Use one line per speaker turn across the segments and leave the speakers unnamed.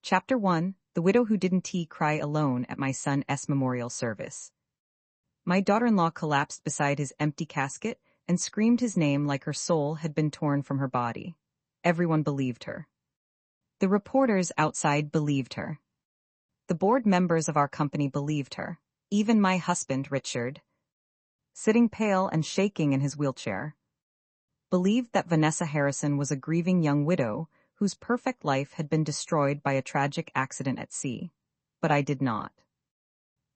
Chapter 1: The Widow Who Didn't Cry Alone at My Son's Memorial Service. My daughter-in-law collapsed beside his empty casket and screamed his name like her soul had been torn from her body. Everyone believed her. The reporters outside believed her. The board members of our company believed her. Even my husband, Richard, sitting pale and shaking in his wheelchair, believed that Vanessa Harrison was a grieving young widow whose perfect life had been destroyed by a tragic accident at sea. But I did not.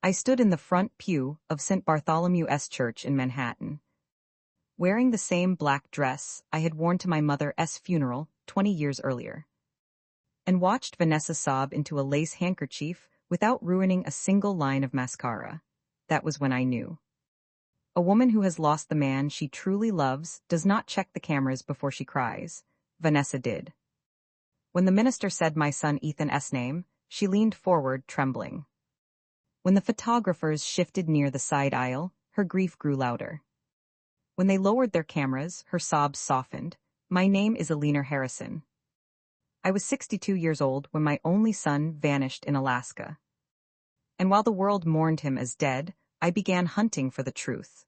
I stood in the front pew of St. Bartholomew's Church in Manhattan, wearing the same black dress I had worn to my mother's funeral 20 years earlier, and watched Vanessa sob into a lace handkerchief without ruining a single line of mascara. That was when I knew. A woman who has lost the man she truly loves does not check the cameras before she cries. Vanessa did. When the minister said my son Ethan's name, she leaned forward, trembling. When the photographers shifted near the side aisle, her grief grew louder. When they lowered their cameras, her sobs softened. My name is Alina Harrison. I was 62 years old when my only son vanished in Alaska. And while the world mourned him as dead, I began hunting for the truth.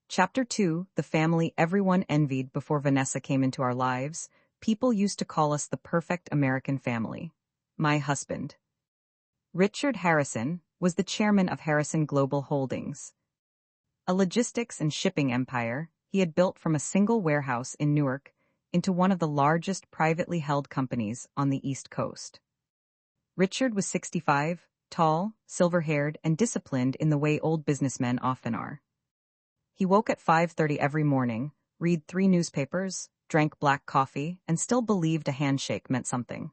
Chapter 2: The family everyone envied before Vanessa came into our lives. People used to call us the perfect American family. My husband, Richard Harrison, was the chairman of Harrison Global Holdings, a logistics and shipping empire he had built from a single warehouse in Newark into one of the largest privately held companies on the East Coast. Richard was 65, tall, silver-haired, and disciplined in the way old businessmen often are. He woke at 5:30 every morning, read 3 newspapers, drank black coffee, and still believed a handshake meant something.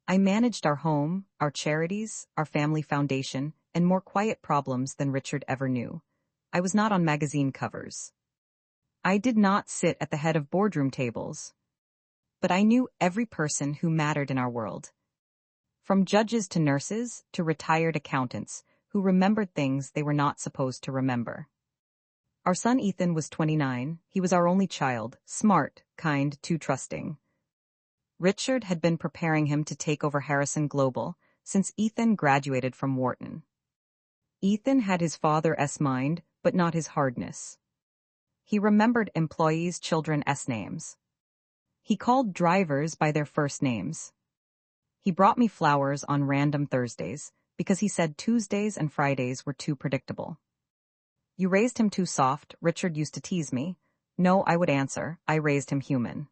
I managed our home, our charities, our family foundation, and more quiet problems than Richard ever knew. I was not on magazine covers. I did not sit at the head of boardroom tables. But I knew every person who mattered in our world. From judges to nurses to retired accountants who remembered things they were not supposed to remember. Our son Ethan was 29. He was our only child, smart, kind, too trusting. Richard had been preparing him to take over Harrison Global since Ethan graduated from Wharton. Ethan had his father's mind, but not his hardness. He remembered employees' children's names. He called drivers by their first names. He brought me flowers on random Thursdays because he said Tuesdays and Fridays were too predictable. You raised him too soft, Richard used to tease me. No, I would answer, I raised him human.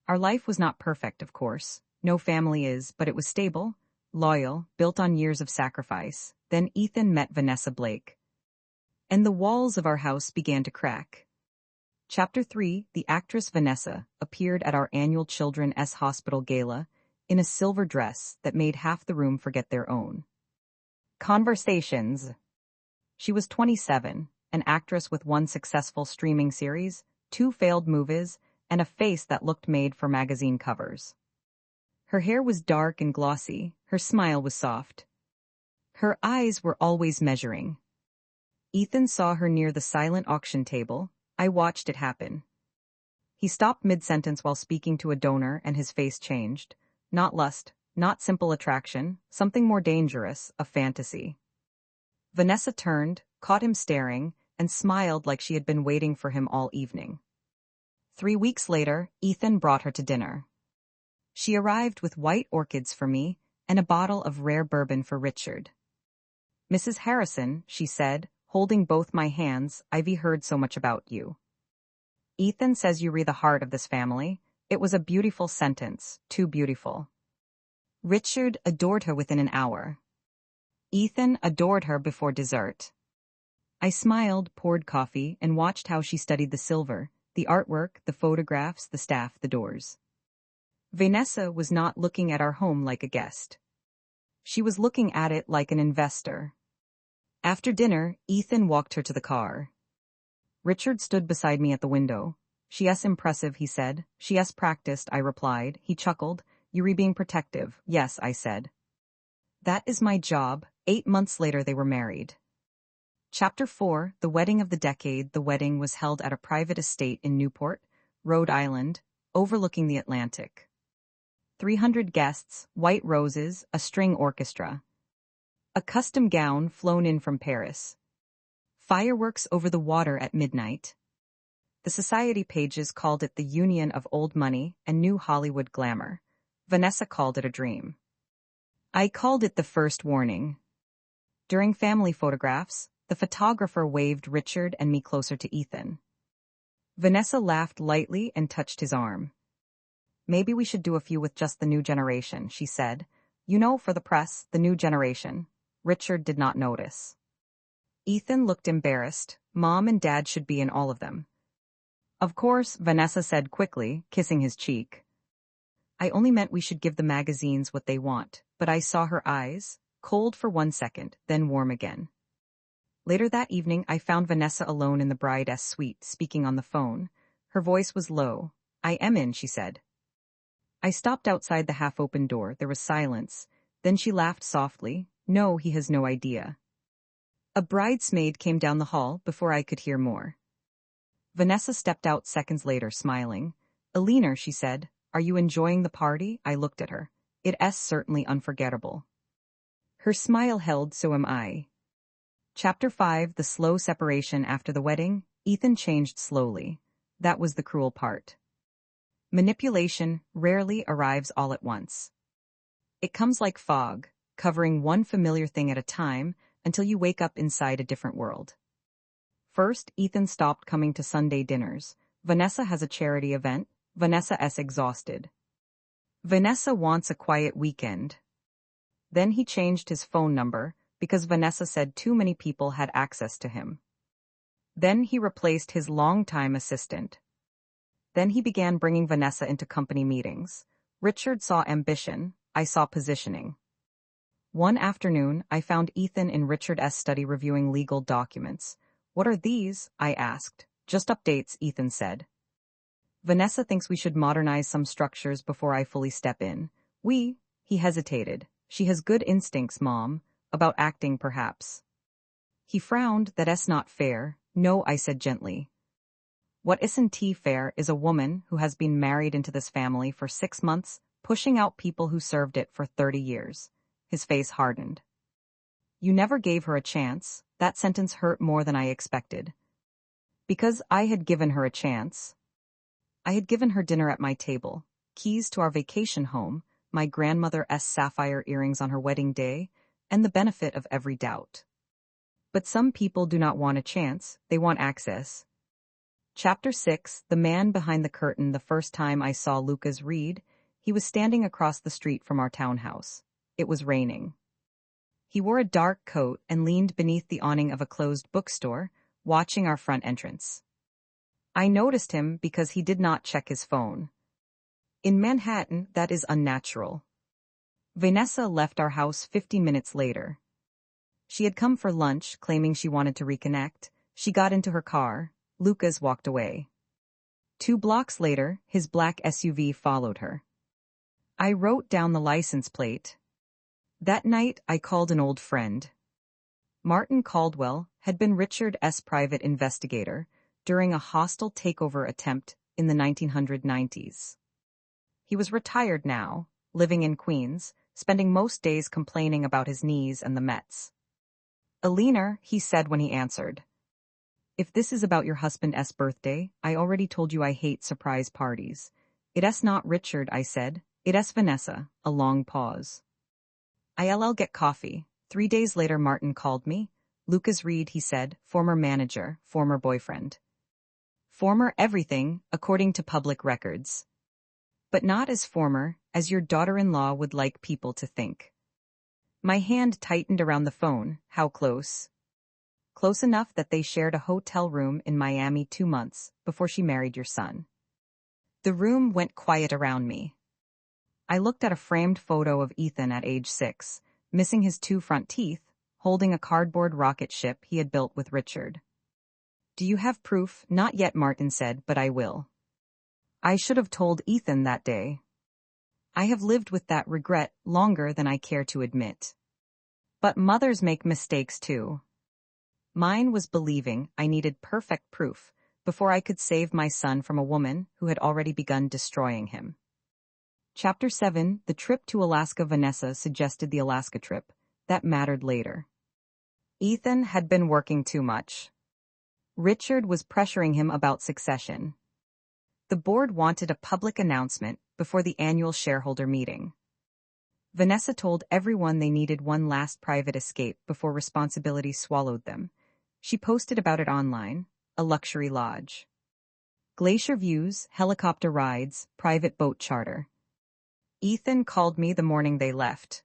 Our life was not perfect, of course. No family is, but it was stable, loyal, built on years of sacrifice. Then Ethan met Vanessa Blake, and the walls of our house began to crack. Chapter 3: The actress Vanessa appeared at our annual Children's Hospital Gala in a silver dress that made half the room forget their own conversations. She was 27, an actress with 1 successful streaming series, 2 failed movies, and a face that looked made for magazine covers. Her hair was dark and glossy, her smile was soft. Her eyes were always measuring. Ethan saw her near the silent auction table. I watched it happen. He stopped mid-sentence while speaking to a donor and his face changed. Not lust, not simple attraction, something more dangerous, a fantasy. Vanessa turned, caught him staring, and smiled like she had been waiting for him all evening. 3 weeks later, Ethan brought her to dinner. She arrived with white orchids for me and a bottle of rare bourbon for Richard. Mrs. Harrison, she said, holding both my hands, I've heard so much about you. Ethan says you read the heart of this family. It was a beautiful sentence, too beautiful. Richard adored her within an hour. Ethan adored her before dessert. I smiled, poured coffee, and watched how she studied the silver, the artwork, the photographs, the staff, the doors. Vanessa was not looking at our home like a guest. She was looking at it like an investor. After dinner, Ethan walked her to the car. Richard stood beside me at the window. She's impressive, he said. She's practiced, I replied. He chuckled. You're being protective. Yes, I said. That is my job. 8 months later they were married. Chapter 4: The Wedding of the Decade. The wedding was held at a private estate in Newport, Rhode Island, overlooking the Atlantic. 300 guests, white roses, a string orchestra. A custom gown flown in from Paris. Fireworks over the water at midnight. The society pages called it the union of old money and new Hollywood glamour. Vanessa called it a dream. I called it the first warning. During family photographs, the photographer waved Richard and me closer to Ethan. Vanessa laughed lightly and touched his arm. Maybe we should do a few with just the new generation, she said. You know, for the press, the new generation. Richard did not notice. Ethan looked embarrassed. Mom and Dad should be in all of them. Of course, Vanessa said quickly, kissing his cheek. I only meant we should give the magazines what they want, but I saw her eyes, cold for 1 second, then warm again. Later that evening, I found Vanessa alone in the bride's suite, speaking on the phone. Her voice was low. I am in, she said. I stopped outside the half-open door. There was silence. Then she laughed softly. No, he has no idea. A bridesmaid came down the hall before I could hear more. Vanessa stepped out seconds later, smiling. Elena, she said, are you enjoying the party? I looked at her. It's certainly unforgettable. Her smile held, so am I. Chapter 5, The Slow Separation After the Wedding. Ethan changed slowly. That was the cruel part. Manipulation rarely arrives all at once. It comes like fog, covering one familiar thing at a time until you wake up inside a different world. First, Ethan stopped coming to Sunday dinners. Vanessa has a charity event. Vanessa's exhausted. Vanessa wants a quiet weekend. Then he changed his phone number because Vanessa said too many people had access to him. Then he replaced his longtime assistant. Then he began bringing Vanessa into company meetings. Richard saw ambition, I saw positioning. One afternoon, I found Ethan in Richard's study reviewing legal documents. What are these? I asked. Just updates, Ethan said. Vanessa thinks we should modernize some structures before I fully step in. He hesitated. She has good instincts, Mom. About acting, perhaps. He frowned. That's not fair. No, I said gently. What isn't fair is a woman who has been married into this family for 6 months, pushing out people who served it for 30 years. His face hardened. You never gave her a chance. That sentence hurt more than I expected. Because I had given her a chance. I had given her dinner at my table, keys to our vacation home, my grandmother's sapphire earrings on her wedding day, and the benefit of every doubt. But some people do not want a chance, they want access. Chapter 6, The Man Behind the Curtain. The first time I saw Lucas Reed, he was standing across the street from our townhouse. It was raining. He wore a dark coat and leaned beneath the awning of a closed bookstore, watching our front entrance. I noticed him because he did not check his phone. In Manhattan, that is unnatural. Vanessa left our house 50 minutes later. She had come for lunch, claiming she wanted to reconnect. She got into her car. Lucas walked away. 2 blocks later, his black SUV followed her. I wrote down the license plate. That night, I called an old friend. Martin Caldwell had been Richard's private investigator during a hostile takeover attempt in the 1990s. He was retired now, living in Queens, spending most days complaining about his knees and the Mets. Elena, he said when he answered. If this is about your husband's birthday, I already told you I hate surprise parties. It's not Richard, I said. It's Vanessa. A long pause. I'll get coffee. 3 days later, Martin called me. Lucas Reed, he said, former manager, former boyfriend. Former everything, according to public records. But not as former as your daughter-in-law would like people to think. My hand tightened around the phone. How close? Close enough that they shared a hotel room in Miami 2 months before she married your son. The room went quiet around me. I looked at a framed photo of Ethan at age 6, missing his 2 front teeth, holding a cardboard rocket ship he had built with Richard. Do you have proof? Not yet, Martin said, but I will. I should have told Ethan that day. I have lived with that regret longer than I care to admit. But mothers make mistakes too. Mine was believing I needed perfect proof before I could save my son from a woman who had already begun destroying him. Chapter 7, The Trip to Alaska. Vanessa suggested the Alaska trip. That mattered later. Ethan had been working too much. Richard was pressuring him about succession. The board wanted a public announcement before the annual shareholder meeting. Vanessa told everyone they needed one last private escape before responsibility swallowed them. She posted about it online, a luxury lodge. Glacier views, helicopter rides, private boat charter. Ethan called me the morning they left.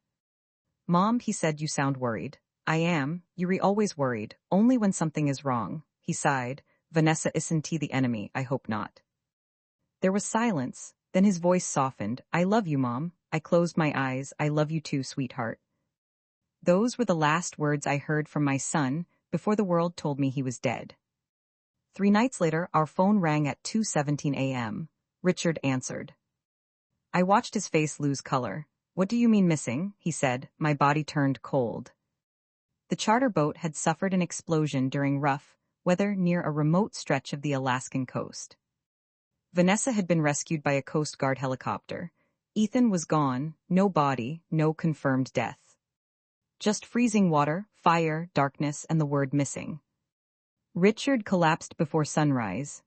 "Mom," he said, "you sound worried." "I am, you're always worried, only when something is wrong," he sighed. "Vanessa, isn't he the enemy? I hope not." There was silence, then his voice softened. "I love you, Mom." I closed my eyes. "I love you too, sweetheart." Those were the last words I heard from my son before the world told me he was dead. 3 nights later, our phone rang at 2:17 a.m. Richard answered. I watched his face lose color. "What do you mean missing?" he said. My body turned cold. The charter boat had suffered an explosion during rough weather near a remote stretch of the Alaskan coast. Vanessa had been rescued by a Coast Guard helicopter. Ethan was gone, no body, no confirmed death. Just freezing water, fire, darkness, and the word missing. Richard collapsed before sunrise.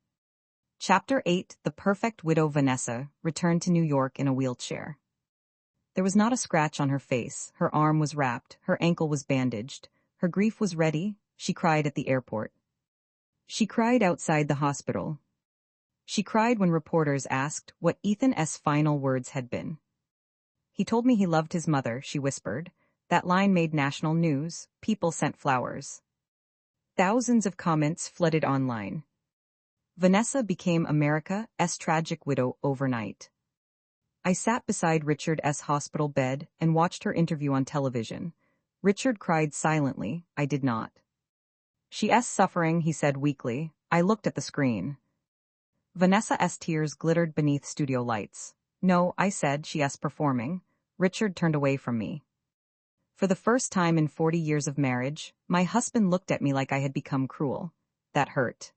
Chapter 8, The Perfect Widow. Vanessa returned to New York in a wheelchair. There was not a scratch on her face. Her arm was wrapped, her ankle was bandaged. Her grief was ready. She cried at the airport. She cried outside the hospital. She cried when reporters asked what Ethan's final words had been. "He told me he loved his mother," she whispered. That line made national news. People sent flowers. Thousands of comments flooded online. Vanessa became America's tragic widow overnight. I sat beside Richard's hospital bed and watched her interview on television. Richard cried silently. I did not. "She's suffering," he said weakly. I looked at the screen. Vanessa's tears glittered beneath studio lights. "No," I said, "she's performing." Richard turned away from me. For the first time in 40 years of marriage, my husband looked at me like I had become cruel. That hurt.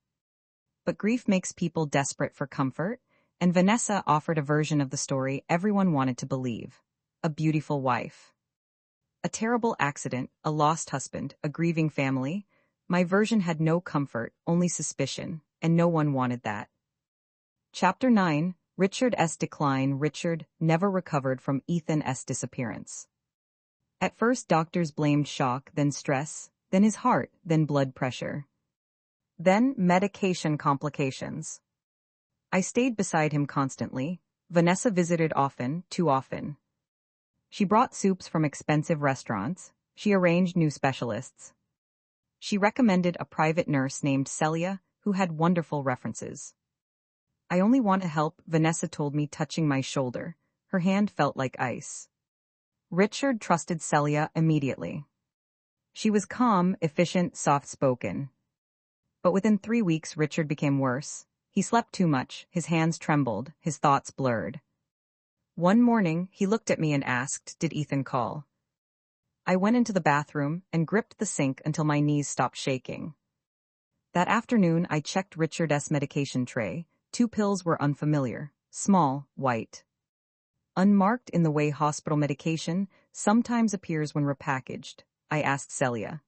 But grief makes people desperate for comfort, and Vanessa offered a version of the story everyone wanted to believe. A beautiful wife. A terrible accident, a lost husband, a grieving family. My version had no comfort, only suspicion, and no one wanted that. Chapter 9, Richard's decline. Richard never recovered from Ethan's disappearance. At first doctors blamed shock, then stress, then his heart, then blood pressure. Then medication complications. I stayed beside him constantly. Vanessa visited often, too often. She brought soups from expensive restaurants. She arranged new specialists. She recommended a private nurse named Celia, who had wonderful references. "I only want to help," Vanessa told me, touching my shoulder. Her hand felt like ice. Richard trusted Celia immediately. She was calm, efficient, soft-spoken. But within 3 weeks, Richard became worse. He slept too much, his hands trembled, his thoughts blurred. One morning, he looked at me and asked, "Did Ethan call?" I went into the bathroom and gripped the sink until my knees stopped shaking. That afternoon, I checked Richard's medication tray. 2 pills were unfamiliar, small, white. Unmarked in the way hospital medication sometimes appears when repackaged, I asked Celia.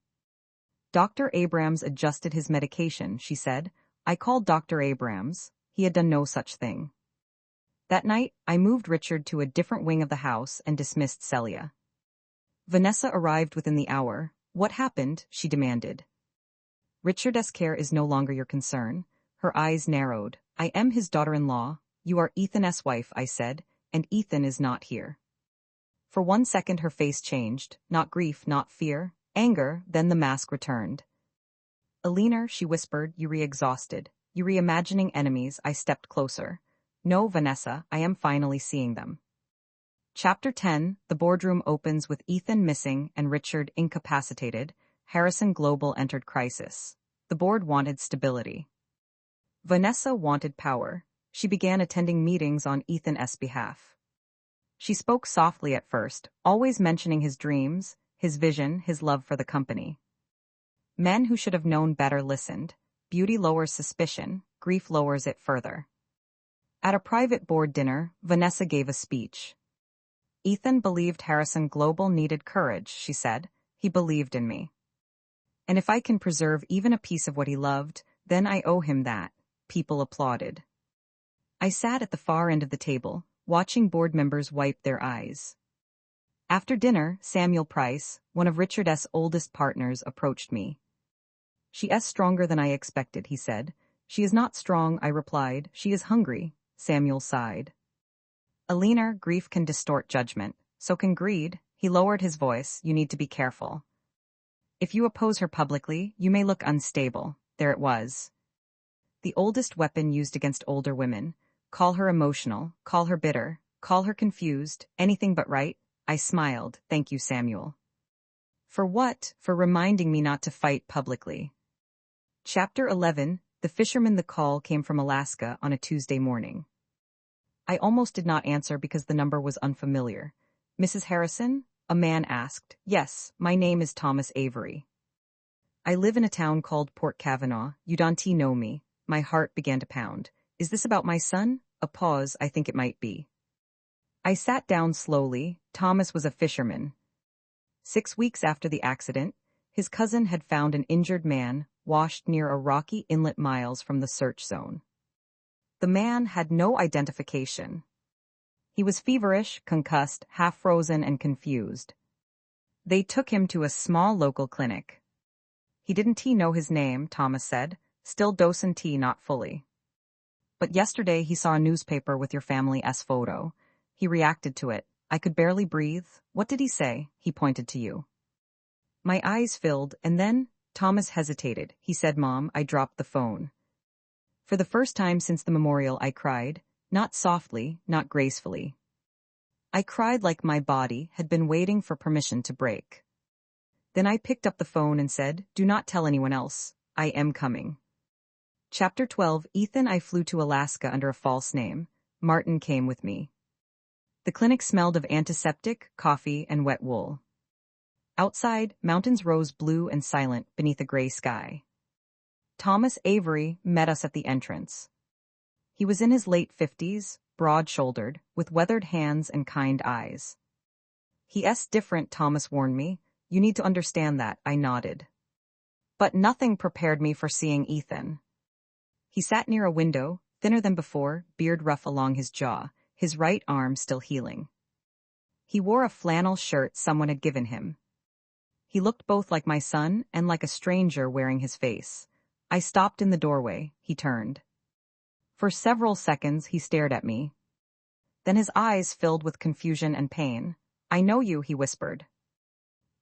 "Dr. Abrams adjusted his medication," she said. I called Dr. Abrams. He had done no such thing. That night, I moved Richard to a different wing of the house and dismissed Celia. Vanessa arrived within the hour. "What happened?" she demanded. "Richard's care is no longer your concern." Her eyes narrowed. "I am his daughter-in-law. You are Ethan's wife," I said, "and Ethan is not here." For 1 second her face changed, not grief, not fear, anger, then the mask returned. "Alina," she whispered, "you re-exhausted. You reimagining enemies." I stepped closer. "No, Vanessa, I am finally seeing them." Chapter 10, The boardroom opens with Ethan missing and Richard incapacitated. Harrison Global entered crisis. The board wanted stability. Vanessa wanted power. She began attending meetings on Ethan's behalf. She spoke softly at first, always mentioning his dreams, his vision, his love for the company. Men who should have known better listened. Beauty lowers suspicion, grief lowers it further. At a private board dinner, Vanessa gave a speech. Ethan believed Harrison Global needed courage, she said. He believed in me. And if I can preserve even a piece of what he loved, then I owe him that. People applauded. I sat at the far end of the table, watching board members wipe their eyes. After dinner, Samuel Price, one of Richard's oldest partners, approached me. She is stronger than I expected, he said. She is not strong, I replied. She is hungry, Samuel sighed. Alina, grief can distort judgment. So can greed. He lowered his voice. You need to be careful. If you oppose her publicly, you may look unstable. There it was. The oldest weapon used against older women. Call her emotional, call her bitter, call her confused, anything but right. I smiled. Thank you, Samuel. For what? For reminding me not to fight publicly. Chapter 11. The fisherman. The call came from Alaska on a Tuesday morning. I almost did not answer because the number was unfamiliar. Mrs. Harrison? A man asked. Yes, my name is Thomas Avery. I live in a town called Port Kavanaugh. You don't know me. My heart began to pound. Is this about my son? A pause. I think it might be. I sat down slowly. Thomas was a fisherman. 6 weeks after the accident, his cousin had found an injured man washed near a rocky inlet miles from the search zone. The man had no identification. He was feverish, concussed, half-frozen, and confused. They took him to a small local clinic. He didn't know his name, Thomas said. Still dosing tea, not fully. But yesterday he saw a newspaper with your family's photo. He reacted to it. I could barely breathe. What did he say? He pointed to you. My eyes filled, and then Thomas hesitated. He said, Mom, I dropped the phone. For the first time since the memorial, I cried, not softly, not gracefully. I cried like my body had been waiting for permission to break. Then I picked up the phone and said, do not tell anyone else. I am coming. Chapter 12. Ethan. I flew to Alaska under a false name. Martin came with me. The clinic smelled of antiseptic, coffee, and wet wool. Outside, mountains rose blue and silent beneath a gray sky. Thomas Avery met us at the entrance. He was in his late 50s, broad-shouldered, with weathered hands and kind eyes. He's different, Thomas warned me. You need to understand that, I nodded. But nothing prepared me for seeing Ethan. He sat near a window, thinner than before, beard rough along his jaw, his right arm still healing. He wore a flannel shirt someone had given him. He looked both like my son and like a stranger wearing his face. I stopped in the doorway. He turned. For several seconds he stared at me. Then his eyes filled with confusion and pain. I know you, he whispered.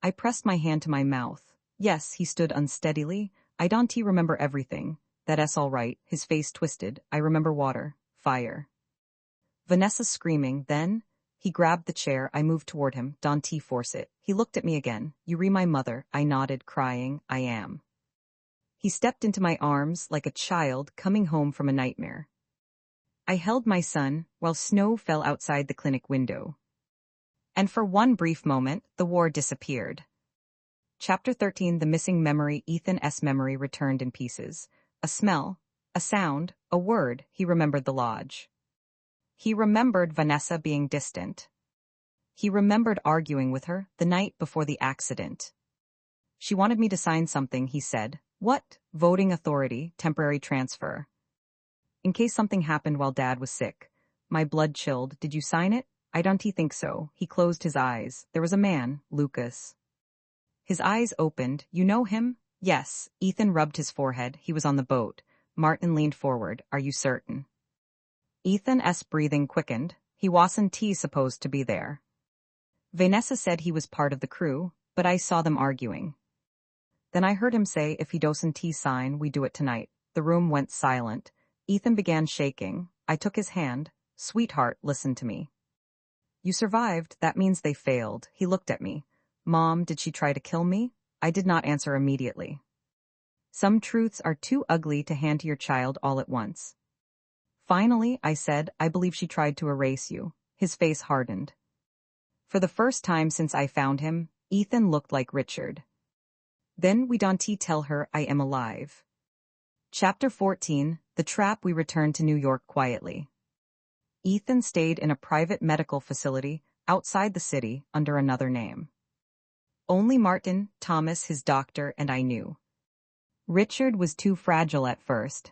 I pressed my hand to my mouth. Yes, he stood unsteadily. I don't remember everything. That's all right. His face twisted. I remember water, fire. Vanessa screaming. Then he grabbed the chair. I moved toward him. Don't force it. He looked at me again. You re my mother. I nodded, crying. I am. He stepped into my arms like a child coming home from a nightmare. I held my son while snow fell outside the clinic window. And for one brief moment, the war disappeared. Chapter 13. The missing memory. Ethan's memory returned in pieces. A smell, a sound, a word. He remembered the lodge. He remembered Vanessa being distant. He remembered arguing with her the night before the accident. She wanted me to sign something, he said. What? Voting authority, temporary transfer. In case something happened while Dad was sick. My blood chilled. Did you sign it? I don't think so. He closed his eyes. There was a man, Lucas. His eyes opened. You know him? Yes. Ethan rubbed his forehead. He was on the boat. Martin leaned forward. Are you certain? Ethan's breathing quickened. He wasn't supposed to be there. Vanessa said he was part of the crew, but I saw them arguing. Then I heard him say, if he doesn't sign, we do it tonight. The room went silent. Ethan began shaking. I took his hand. Sweetheart, listen to me. You survived. That means they failed. He looked at me. Mom, did she try to kill me? I did not answer immediately. Some truths are too ugly to hand to your child all at once. Finally, I said, I believe she tried to erase you. His face hardened. For the first time since I found him, Ethan looked like Richard. Then we don't tell her I am alive. Chapter 14. The trap. We returned to New York quietly. Ethan stayed in a private medical facility outside the city under another name. Only Martin, Thomas, his doctor, and I knew. Richard was too fragile at first.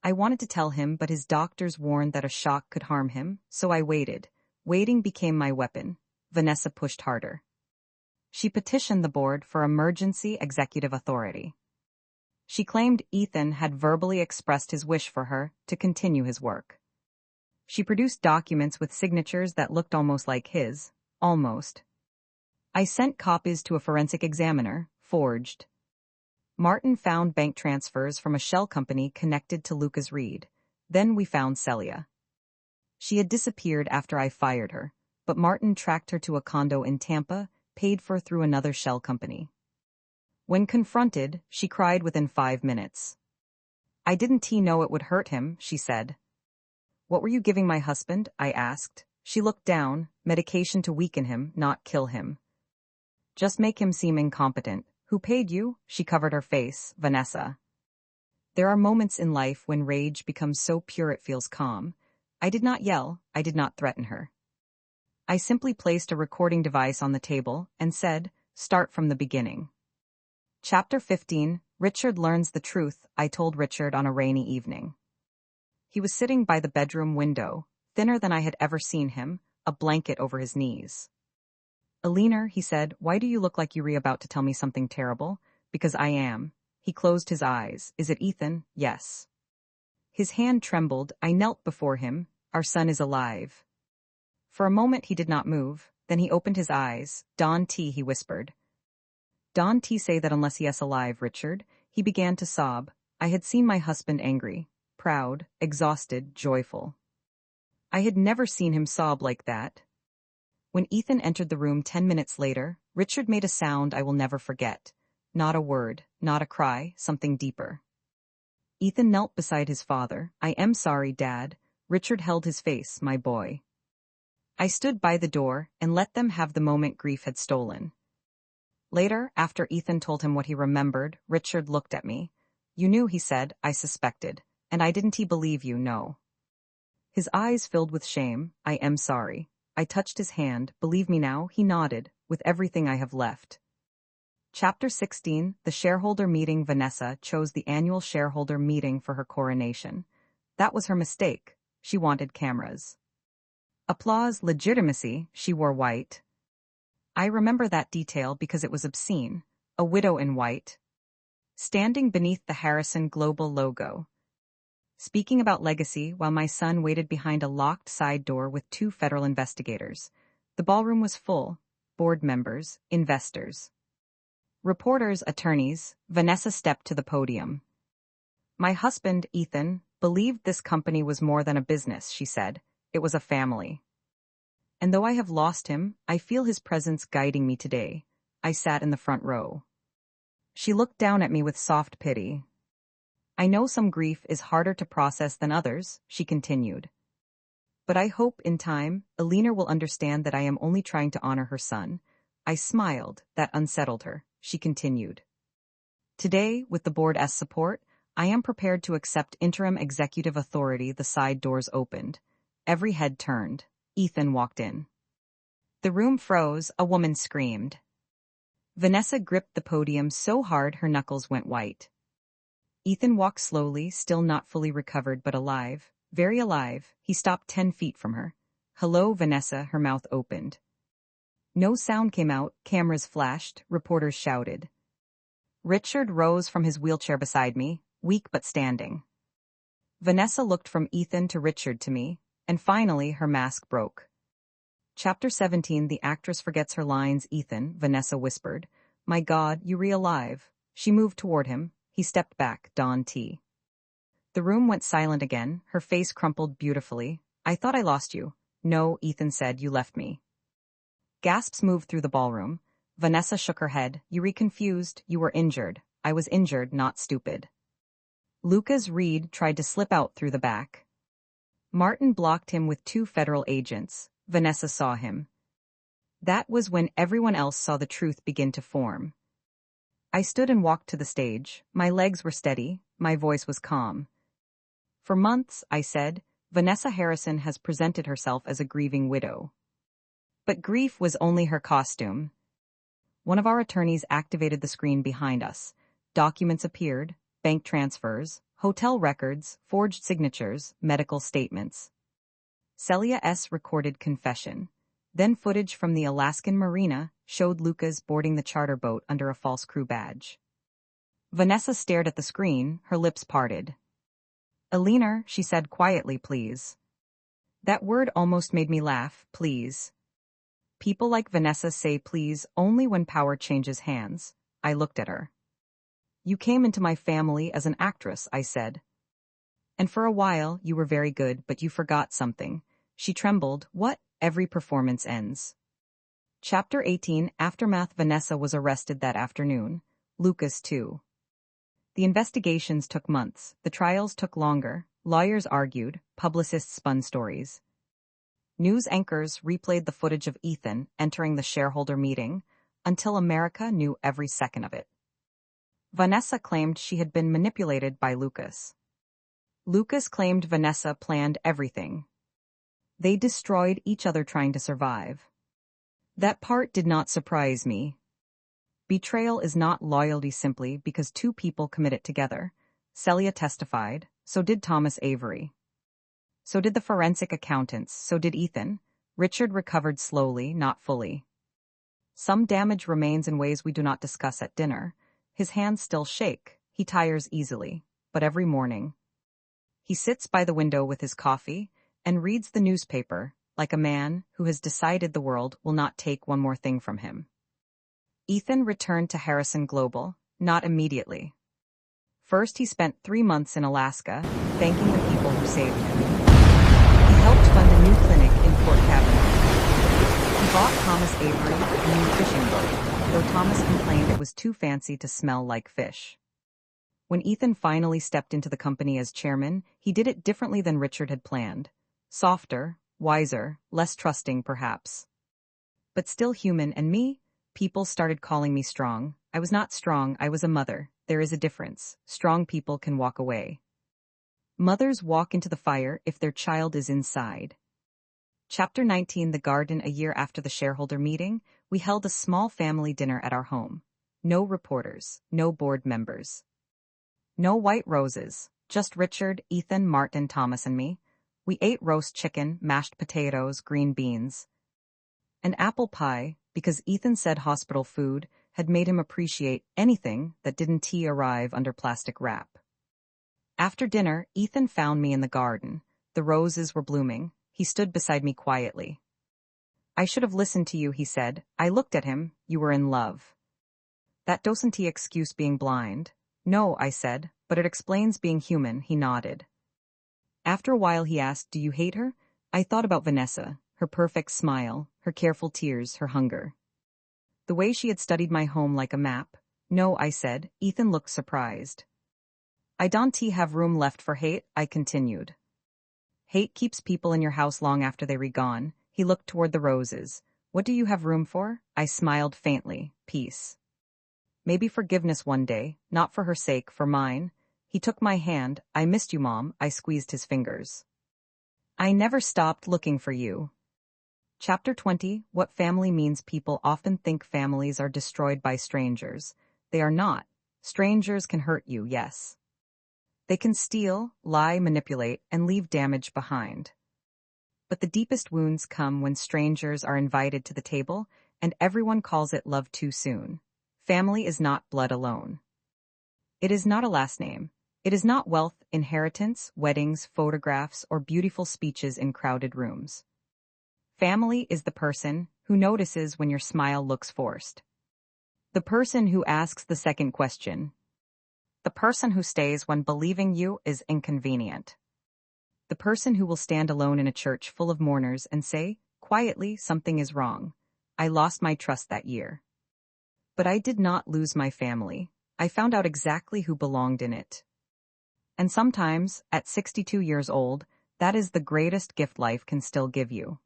I wanted to tell him, but his doctors warned that a shock could harm him, so I waited. Waiting became my weapon. Vanessa pushed harder. She petitioned the board for emergency executive authority. She claimed Ethan had verbally expressed his wish for her to continue his work. She produced documents with signatures that looked almost like his. Almost. I sent copies to a forensic examiner, forged. Martin found bank transfers from a shell company connected to Lucas Reed. Then we found Celia. She had disappeared after I fired her, but Martin tracked her to a condo in Tampa, paid for through another shell company. When confronted, she cried within 5 minutes. "I didn't know it would hurt him," she said. "What were you giving my husband?" I asked. She looked down. "Medication to weaken him, not kill him. Just make him seem incompetent." "Who paid you?" She covered her face. "Vanessa." There are moments in life when rage becomes so pure it feels calm. I did not yell. I did not threaten her. I simply placed a recording device on the table and said, "Start from the beginning." Chapter 15, Richard learns the truth. I told Richard on a rainy evening. He was sitting by the bedroom window, thinner than I had ever seen him, a blanket over his knees. "Alina," he said, "why do you look like you're about to tell me something terrible?" "Because I am." He closed his eyes. "Is it Ethan?" "Yes." His hand trembled. I knelt before him. "Our son is alive." For a moment he did not move. Then he opened his eyes. "Don T," he whispered. "Don T say that unless he is alive, Richard." He began to sob. I had seen my husband angry, proud, exhausted, joyful. I had never seen him sob like that. When Ethan entered the room 10 minutes later, Richard made a sound I will never forget. Not a word, not a cry, something deeper. Ethan knelt beside his father. "I am sorry, Dad." Richard held his face. "My boy." I stood by the door and let them have the moment grief had stolen. Later, after Ethan told him what he remembered, Richard looked at me. "You knew," he said. "I suspected. And I didn't believe you, no." His eyes filled with shame. "I am sorry." I touched his hand. "Believe me now?" He nodded. "With everything I have left." Chapter 16, the shareholder meeting. Vanessa chose the annual shareholder meeting for her coronation. That was her mistake. She wanted cameras. Applause, legitimacy. She wore white. I remember that detail because it was obscene. A widow in white, standing beneath the Harrison Global logo. Speaking about legacy while my son waited behind a locked side door with 2 federal investigators. The ballroom was full. Board members, investors, reporters, attorneys. Vanessa stepped to the podium. "My husband, Ethan, believed this company was more than a business," she said. "It was a family. And though I have lost him, I feel his presence guiding me today." I sat in the front row. She looked down at me with soft pity. "I know some grief is harder to process than others," she continued. "But I hope in time, Alina will understand that I am only trying to honor her son." I smiled. That unsettled her. She continued. "Today, with the board's support, I am prepared to accept interim executive authority." The side doors opened. Every head turned. Ethan walked in. The room froze. A woman screamed. Vanessa gripped the podium so hard her knuckles went white. Ethan walked slowly, still not fully recovered but alive. Very alive. He stopped 10 feet from her. "Hello, Vanessa." Her mouth opened. No sound came out. Cameras flashed. Reporters shouted. Richard rose from his wheelchair beside me, weak but standing. Vanessa looked from Ethan to Richard to me, and finally her mask broke. Chapter 17, the actress forgets her lines. "Ethan," Vanessa whispered. "My God, you alive." She moved toward him. He stepped back. "Don T." The room went silent again. Her face crumpled beautifully. "I thought I lost you." "No," Ethan said, "you left me." Gasps moved through the ballroom. Vanessa shook her head. "You were confused. You were injured." "I was injured, not stupid." Lucas Reed tried to slip out through the back. Martin blocked him with 2 federal agents. Vanessa saw him. That was when everyone else saw the truth begin to form. I stood and walked to the stage. My legs were steady. My voice was calm. "For months," I said, Vanessa Harrison has presented herself as a grieving widow. But grief was only her costume. One of our attorneys activated the screen behind us. Documents appeared, bank transfers, hotel records, forged signatures, medical statements. Celia S. recorded confession. Then footage from the Alaskan marina showed Lucas boarding the charter boat under a false crew badge. Vanessa stared at the screen, her lips parted. "Eleanor," she said quietly, "please." That word almost made me laugh, please. People like Vanessa say please only when power changes hands. I looked at her. "You came into my family as an actress," I said. "And for a while you were very good, but you forgot something." She trembled. "What?" "Every performance ends." Chapter 18 Aftermath. Vanessa was arrested that afternoon. Lucas too. The investigations took months. The trials took longer. Lawyers argued. Publicists spun stories. News anchors replayed the footage of Ethan entering the shareholder meeting until America knew every second of it. Vanessa claimed she had been manipulated by Lucas. Lucas claimed Vanessa planned everything. They destroyed each other trying to survive. That part did not surprise me. Betrayal is not loyalty simply because two people commit it together. Celia testified, so did Thomas Avery. So did the forensic accountants, so did Ethan. Richard recovered slowly, not fully. Some damage remains in ways we do not discuss at dinner. His hands still shake, he tires easily, but every morning. He sits by the window with his coffee and reads the newspaper like a man who has decided the world will not take one more thing from him. Ethan returned to Harrison Global, not immediately. First, he spent 3 months in Alaska, thanking the people who saved him. He helped fund a new clinic in Port Cavanaugh. He bought Thomas Avery a new fishing boat, though Thomas complained it was too fancy to smell like fish. When Ethan finally stepped into the company as chairman, he did it differently than Richard had planned. Softer, wiser, less trusting perhaps. But still human, and me? People started calling me strong. I was not strong, I was a mother. There is a difference. Strong people can walk away. Mothers walk into the fire if their child is inside. Chapter 19 The Garden. A year after the shareholder meeting, we held a small family dinner at our home. No reporters, no board members. No white roses, just Richard, Ethan, Martin, Thomas, and me. We ate roast chicken, mashed potatoes, green beans, and apple pie, because Ethan said hospital food had made him appreciate anything that didn't arrive under plastic wrap. After dinner, Ethan found me in the garden. The roses were blooming. He stood beside me quietly. "I should have listened to you," he said. I looked at him. "You were in love." "That doesn't excuse being blind." "No," I said, "but it explains being human." He nodded. After a while he asked, "Do you hate her?" I thought about Vanessa, her perfect smile, her careful tears, her hunger. The way she had studied my home like a map. "No," I said. Ethan looked surprised. "I don't have room left for hate," I continued. "Hate keeps people in your house long after they're gone." He looked toward the roses. "What do you have room for?" I smiled faintly. "Peace. Maybe forgiveness one day, not for her sake, for mine." He took my hand. "I missed you, Mom." I squeezed his fingers. "I never stopped looking for you." Chapter 20 What family means. People often think families are destroyed by strangers. They are not. Strangers can hurt you, yes. They can steal, lie, manipulate, and leave damage behind. But the deepest wounds come when strangers are invited to the table, and everyone calls it love too soon. Family is not blood alone. It is not a last name. It is not wealth, inheritance, weddings, photographs, or beautiful speeches in crowded rooms. Family is the person who notices when your smile looks forced. The person who asks the second question. The person who stays when believing you is inconvenient. The person who will stand alone in a church full of mourners and say, quietly, something is wrong. I lost my trust that year. But I did not lose my family. I found out exactly who belonged in it. And sometimes, at 62 years old, that is the greatest gift life can still give you.